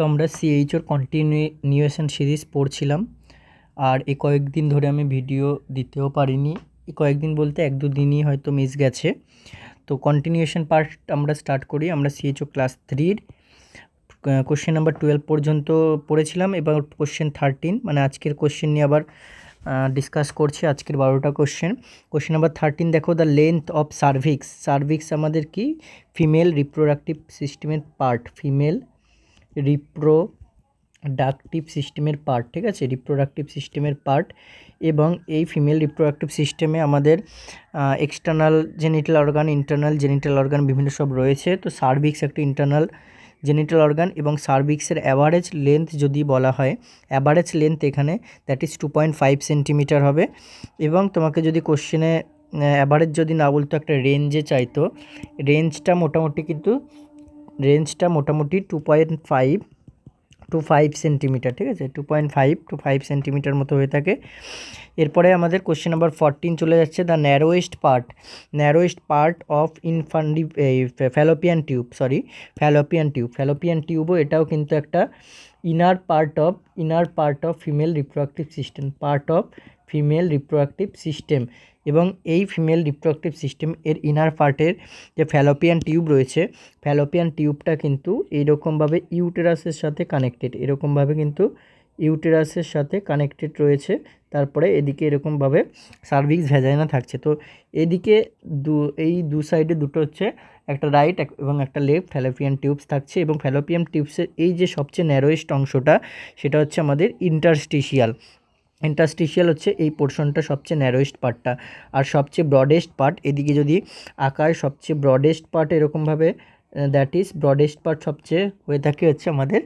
তো আমরা সিএইচওর continuation series পড়ছিলাম। আর এই কয়েকদিন ধরে আমি ভিডিও দিতেও পারিনি, এই কয়েকদিন বলতে 1-2 দিনই হয়তো মিস গেছে। তো কন্টিনিউয়েশন পার্ট আমরা স্টার্ট করি। আমরা সিএইচও ক্লাস 3-র কোশ্চেন নাম্বার 12 পর্যন্ত পড়েছিলাম, এবার কোশ্চেন 13 মানে আজকের কোশ্চেন নিয়ে আবার ডিসকাস করছি। আজকের 12টা কোশ্চেন নাম্বার 13 দেখো, দ্য লেন্থ অফ সার্ভিক্স আমাদের কি ফিমেল রিপ্রোডাক্টিভ সিস্টেমের পার্ট, ফিমেল রিপ্রোডাক্টিভ সিস্টেমের পার্ট, ঠিক আছে, রিপ্রোডাক্টিভ সিস্টেমের পার্ট। এবং এই ফিমেল রিপ্রোডাক্টিভ সিস্টেমে আমাদের external genital organ, internal genital organ বিভিন্ন সব রয়েছে। তো সার্ভিক্স একটা ইন্টারনাল জেনিটাল অর্গান, এবং সার্ভিক্সের অ্যাভারেজ লেন্থ যদি বলা হয়, অ্যাভারেজ লেন্থ এখানে দ্যাট ইজ 2.5 সেন্টিমিটার হবে। এবং তোমাকে যদি কোশ্চেনে অ্যাভারেজ যদি না বলতো, একটা রেঞ্জে চাইতো, রেঞ্জটা মোটামুটি 2.5 to 5 সেন্টিমিটার, ঠিক আছে, 2.5 to 5 সেন্টিমিটার মতো হয়ে থাকে। এরপরে আমাদের কোশ্চেন নাম্বার 14 চলে যাচ্ছে, দ্য ন্যারোয়েস্ট পার্ট অফ ফ্যালোপিয়ান টিউবও এটাও কিন্তু একটা inner part of female reproductive system. এবং এই ফিমেল রিপ্রোডাক্টিভ সিস্টেম এর ইনার পার্টের যে ফ্যালোপিয়ান টিউব রয়েছে, ফ্যালোপিয়ান টিউবটা কিন্তু এইরকমভাবে ইউটেরাসের সাথে কানেক্টেড রয়েছে। তারপরে এদিকে এরকমভাবে সার্ভিক্স ভ্যাজাইনা থাকছে। তো এদিকে এই দু সাইডে দুটো হচ্ছে, একটা রাইট এবং একটা লেফট ফ্যালোপিয়ান টিউবস থাকছে। এবং ফ্যালোপিয়ান টিউবসের এই যে সবচেয়ে ন্যারোয়েস্ট অংশটা, সেটা হচ্ছে আমাদের ইন্টারস্টিশিয়াল হচ্ছে এই পোর্শনটা, সবচেয়ে ন্যারোয়েস্ট পার্টটা। আর সবচেয়ে ব্রডেস্ট পার্ট, এদিকে যদি আঁকায়, সবচেয়ে ব্রডেস্ট পার্ট এরকমভাবে, দ্যাট ইজ ব্রডেস্ট পার্ট সবচেয়ে হয়ে থাকে হচ্ছে আমাদের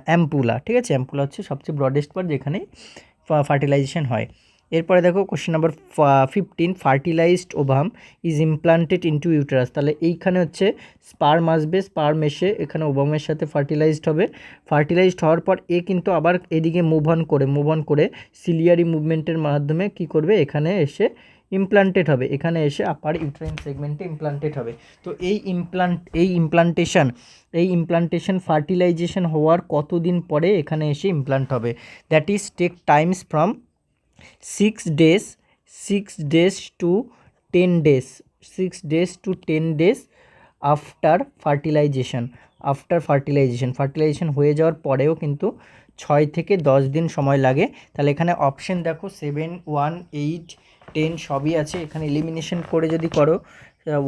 অ্যাম্পুলা, ঠিক আছে, অ্যাম্পুলা হচ্ছে সবচেয়ে ব্রডেস্ট পার্ট, যেখানে ফার্টিলাইজেশন হয়। এরপরে দেখো question number 15, fertilised ovum is implanted into uterus. তাহলে এইখানে হচ্ছে স্পার্ম আসবে, স্পার্ম এসে এখানে ওভামের সাথে ফার্টিলাইজড হওয়ার পর এ কিন্তু আবার এদিকে মুভ অন করে সিলিয়ারি মুভমেন্টের মাধ্যমে কি করবে, এখানে এসে ইমপ্লান্টেড হবে, এখানে এসে আপার ইউট্রাইন সেগমেন্টে ইমপ্লান্টেড হবে। তো এই ইমপ্লান্টেশন ফার্টিলাইজেশন হওয়ার কতদিন পরে এখানে এসে ইমপ্লান্ট হবে, that is take times from 6 days to 10 days after fertilisation হয়ে যাওয়ার পরেও কিন্তু 6 থেকে 10 দিন সময় লাগে। তাহলে এখানে অপশন দেখো 7, 1, 8, 10 সবই আছে। এখানে এলিমিনেশন করে যদি করো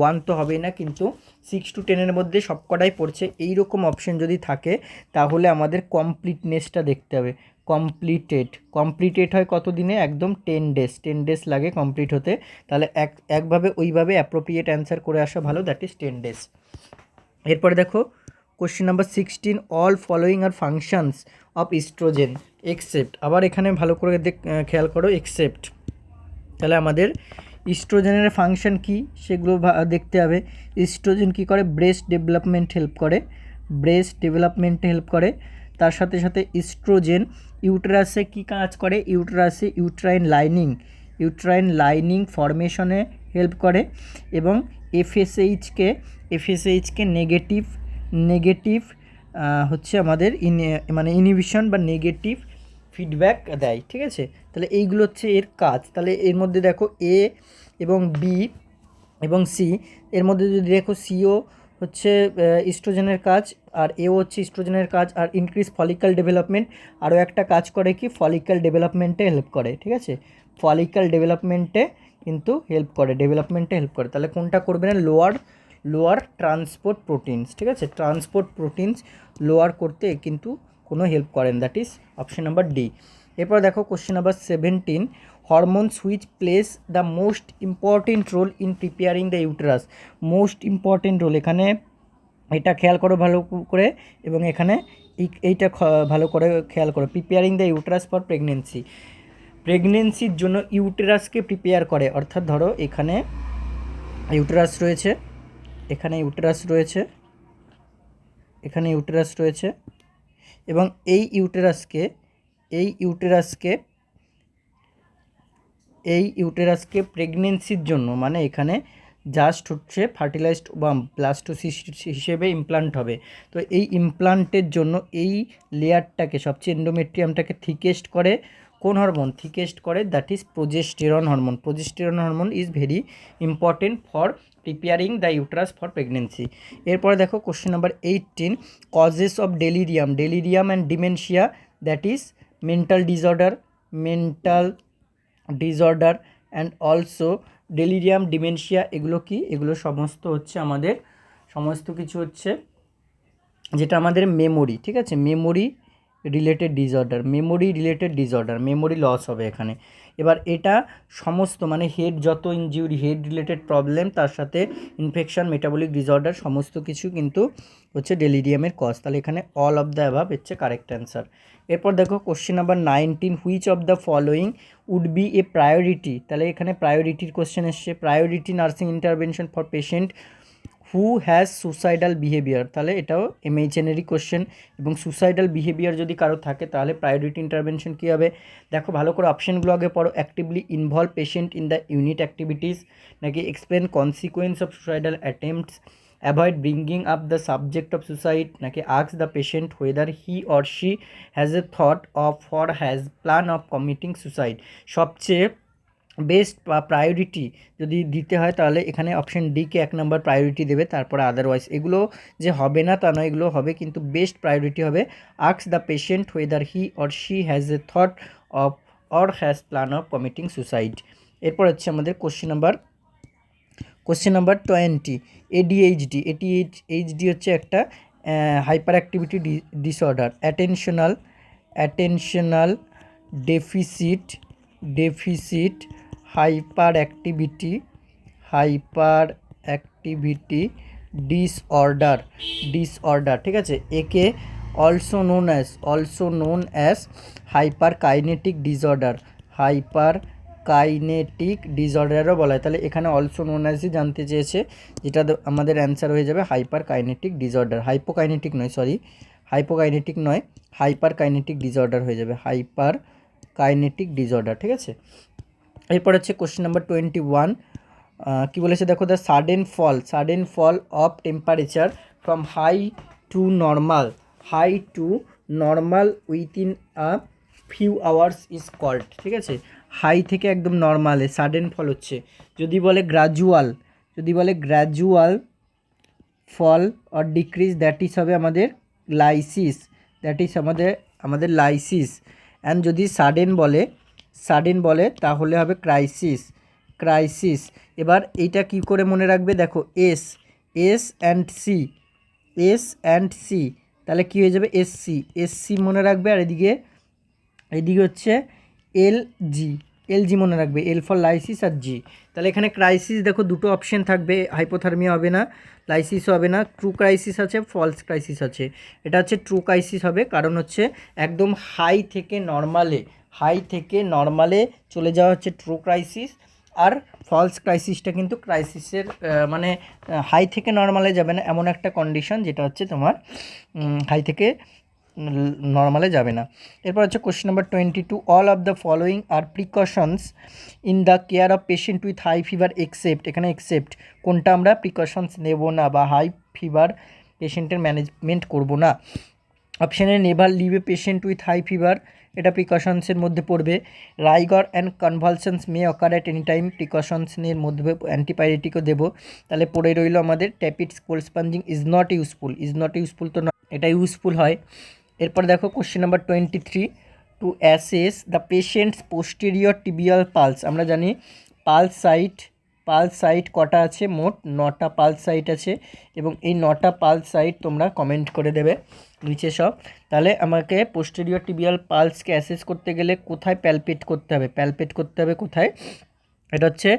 1 তো হবেই না, কিন্তু 6 to 10 মধ্যে সব কটাই পড়ছে। এইরকম অপশন যদি থাকে তাহলে আমাদের কমপ্লিটনেসটা দেখতে হবে। কমপ্লিটেড হয় কত দিনে, একদম 10 days লাগে কমপ্লিট হতে। তাহলে ওইভাবে অ্যাপ্রোপ্রিয়েট অ্যান্সার করে আসা ভালো, দ্যাট ইজ 10 days। এরপরে দেখো question number 16, all following are functions of oestrogen except. আবার এখানে ভালো করে খেয়াল করো, এক্সেপ্ট। তাহলে আমাদের ইস্ট্রোজেনের ফাংশন কি সেগুলো দেখতে হবে। ইস্ট্রোজেন কি করে, ব্রেস্ট ডেভেলপমেন্টে হেল্প করে। তার সাথে সাথে ইস্ট্রোজেন ইউটেরাসে কি কাজ করে, ইউট্রাইন লাইনিং ফরমেশনে হেল্প করে। এবং এফএসএইচকে নেগেটিভ হচ্ছে আমাদের ইনহিবিশন বা নেগেটিভ ফিডব্যাক দেয়, ঠিক আছে। তাহলে এইগুলো হচ্ছে এর কাজ। তাহলে এর মধ্যে দেখো এ এবং বি এবং সি, এর মধ্যে যদি দেখো সিও হচ্ছে ইস্ট্রোজেনের কাজ, আর এও হচ্ছে ইস্ট্রোজেনের কাজ। আর ইনক্রিজ ফলিক্যাল ডেভেলপমেন্ট, আরও একটা কাজ করে কি, ফলিক্যাল ডেভেলপমেন্টে হেল্প করে, ঠিক আছে, ফলিক্যাল ডেভেলপমেন্টে হেল্প করে। তাহলে কোনটা করবে না, লোয়ার ট্রান্সপোর্ট প্রোটিনস, ঠিক আছে, ট্রান্সপোর্ট প্রোটিনস লোয়ার করতে কিন্তু কোনো হেল্প করেন, that is option number D. এরপর দেখো question number 17, hormones which plays the most important role in preparing the uterus. Most important role, এখানে এটা খেয়াল করো ভালো করে, এবং এখানে এইটা ভালো করে খেয়াল করো। প্রিপেয়ারিং দ্য ইউটেরাস ফর প্রেগনেন্সির জন্য ইউটেরাসকে প্রিপেয়ার করে, অর্থাৎ ধরো এখানে ইউটেরাস রয়েছে, এবং এই ইউটেরাসকে প্রেগনেন্সির জন্য, মানে এখানে জাস্ট হচ্ছে ফার্টিলাইজড বা ব্লাস্টোসিস্ট হিসেবে ইমপ্লান্ট হবে। তো এই ইমপ্লান্টের জন্য এই লেয়ারটাকে সবচেয়ে এন্ডোমেট্রিয়ামটাকে থিকেস্ট করে কোন হরমোন? থিকেস্ট করে that is progesterone hormone. Progesterone hormone is very important for preparing the uterus for pregnancy. এরপরে দেখো question number 18, causes of delirium, delirium and dementia, that is mental disorder and also delirium, dementia, এগুলো কি? এগুলো সমস্ত হচ্ছে আমাদের সমস্ত কিছু হচ্ছে যেটা আমাদের মেমোরি, ঠিক আছে, memory related disorder, memory loss হবে এখানে। এবার এটা সমস্ত মানে হেড যত ইনজিউরি, হেড রিলেটেড প্রবলেম, তার সাথে ইনফেকশন, মেটাবলিক ডিসঅর্ডার, সমস্ত কিছু কিন্তু হচ্ছে ডেলিরিয়ামের কজ। তাহলে এখানে অল অফ দ্য অ্যাবাভ হচ্ছে কারেক্ট অ্যান্সার। এরপর দেখো question number 19, which of the following would be a priority. তাহলে এখানে প্রায়োরিটির কোশ্চেন এসছে, priority nursing intervention for patient who has suicidal behaviour. তাহলে এটাও এমএইচএনেরই কোশ্চেন, এবং সুসাইডাল বিহেভিয়ার যদি কারো থাকে তাহলে প্রায়োরিটি ইন্টারভেনশন কী হবে? দেখো ভালো করে অপশানগুলো আগে পড়ো। Actively involve patient in the unit activities, নাকি explain consequence of suicidal attempts, avoid bringing up the subject of suicide, নাকি ask the patient whether he or she has a thought of or has plan of committing suicide. সবচেয়ে best বা priority যদি দিতে হয় তাহলে এখানে option decay 1 নম্বর priority দেবে, তারপরে আদারওয়াইজ এগুলো যে হবে না তা নয়, এগুলো হবে, কিন্তু বেস্ট প্রায়োরিটি হবে ask the patient whether he or she has a thought of or has plan of committing suicide. এরপর হচ্ছে আমাদের কোশ্চেন নাম্বার 20, এডিএইচডি হচ্ছে একটা hyper activity disorder, attentional deficit hyper activity disorder, ঠিক আছে। একে also known as hyper kinetic ডিসঅর্ডারও বলা হয়। তাহলে এখানে অলসো নোন অ্যাজই জানতে চেয়েছে, যেটা আমাদের অ্যান্সার হয়ে যাবে hyper kinetic disorder, hyper kinetic disorder হয়ে যাবে, হাইপার কাইনেটিক ডিসঅর্ডার, ঠিক আছে। এরপর হচ্ছে কোশ্চেন নাম্বার 21, কী বলেছে দেখো, the sudden fall of temperature from high to normal within a few hours is called, ঠিক আছে। হাই থেকে একদম নর্মালে সাডেন ফল হচ্ছে, যদি বলে gradual fall or decrease, that is হবে আমাদের লাইসিস, অ্যান্ড যদি সাডেন বলে তাহলে হবে ক্রাইসিস। এবার এইটা কি করে মনে রাখবে, দেখো এস অ্যান্ড সি, তাহলে কী হয়ে যাবে, এসসি মনে রাখবে, আর এদিকে হচ্ছে এলজি মনে রাখবে, এল ফর লাইসিস আর জি। তাহলে এখানে ক্রাইসিস দেখো দুটো অপশন থাকবে, হাইপোথার্মিয়া হবে না, লাইসিসও হবে না, ট্রু ক্রাইসিস আছে, ফলস ক্রাইসিস আছে। এটা হচ্ছে ট্রু ক্রাইসিস হবে, কারণ হচ্ছে একদম হাই থেকে নর্মালে চলে যাওয়া হচ্ছে ট্রু ক্রাইসিস, আর ফলস ক্রাইসিসটা কিন্তু ক্রাইসিসের মানে হাই থেকে নর্মালে যাবে না, এমন একটা কন্ডিশন যেটা হচ্ছে তোমার হাই থেকে নর্মালে যাবে না। এরপর হচ্ছে question number 22, all of the following are precautions in the care of patient with high fever except, এখানে এক্সেপ্ট কোনটা আমরা প্রিকশনস নেব না বা হাই ফিভার পেশেন্টের ম্যানেজমেন্ট করব না। অপশানে never leave a patient with high fever, এটা প্রিকশনসের মধ্যে পড়বে। Rigor and convulsions may occur at any time, প্রিকশনসের মধ্যে অ্যান্টিপাইরেটিকও দেবো। তাহলে পড়ে রইল আমাদের tepid cold sponging is not useful তো না, এটা ইউজফুল হয়। এরপর দেখো question number 23, to assess the patient's posterior tibial pulse, আমরা জানি পালস সাইট কটা আছে, মোট 9টা পালস সাইট আছে, এবং এই 9টা পালস সাইট তোমরা কমেন্ট করে দেবে নিচে সব। তাহলে আমাকে পোস্টেরিয়র টিবিয়াল পালসকে অ্যাসেস করতে গেলে কোথায় প্যালপেট করতে হবে কোথায়, এটা হচ্ছে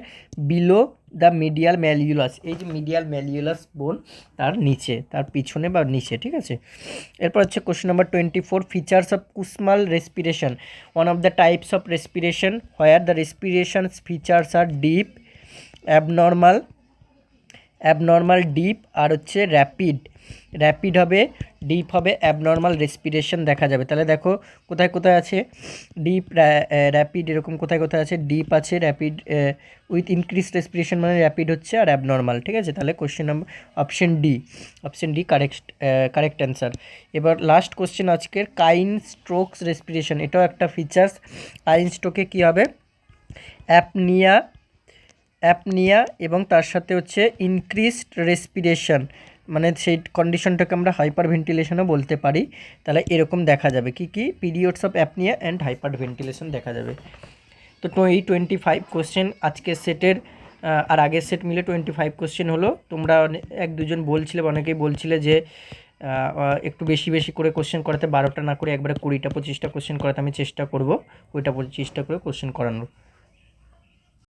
বিলো দ্য মিডিয়াল ম্যালিউলাস, এই যে মিডিয়াল ম্যালিউলাস বোন তার নিচে, তার পিছনে বা নিচে, ঠিক আছে। এরপর হচ্ছে question number 24, features of Kussmaul respiration, one of the types of respiration where the respirations features are deep, abnormal, abnormal deep আর হচ্ছে র্যাপিড হবে, ডিপ হবে, অ্যাবনর্মাল রেসপিরেশন দেখা যাবে। তাহলে দেখো কোথায় কোথায় আছে ডিপ, র্যাপিড, এরকম কোথায় কোথায় আছে ডিপ আছে, র্যাপিড উইথ ইনক্রিজ রেসপিরেশন মানে র্যাপিড হচ্ছে আর অ্যাবনর্মাল, ঠিক আছে। তাহলে question number option D correct answer. এবার লাস্ট কোশ্চেন আজকের, কাইন স্ট্রোকস রেসপিরেশন, এটাও একটা ফিচার্স। কাইন স্ট্রোকে কী হবে, অ্যাপনিয়া এবং তার সাথে হচ্ছে ইনক্রিজড রেসপিরেশন, মানে সেই কন্ডিশনটাকে আমরা হাইপার ভেন্টিলেশনও বলতে পারি। তাহলে এরকম দেখা যাবে কি কি, periods of apnoea and hyperventilation দেখা যাবে। তো এই 25 কোশ্চেন আজকের সেটের আর আগের সেট মিলে 25 কোশ্চেন হলো। তোমরা এক দুজন বলছিলে, অনেকেই বলছিলে যে একটু বেশি বেশি করে কোশ্চেন করাতে, 12টা না করে একবারে 20টা 25টা কোশ্চেন করাতে। আমি চেষ্টা করব 20টা 25টা করে কোশ্চেন করানোর।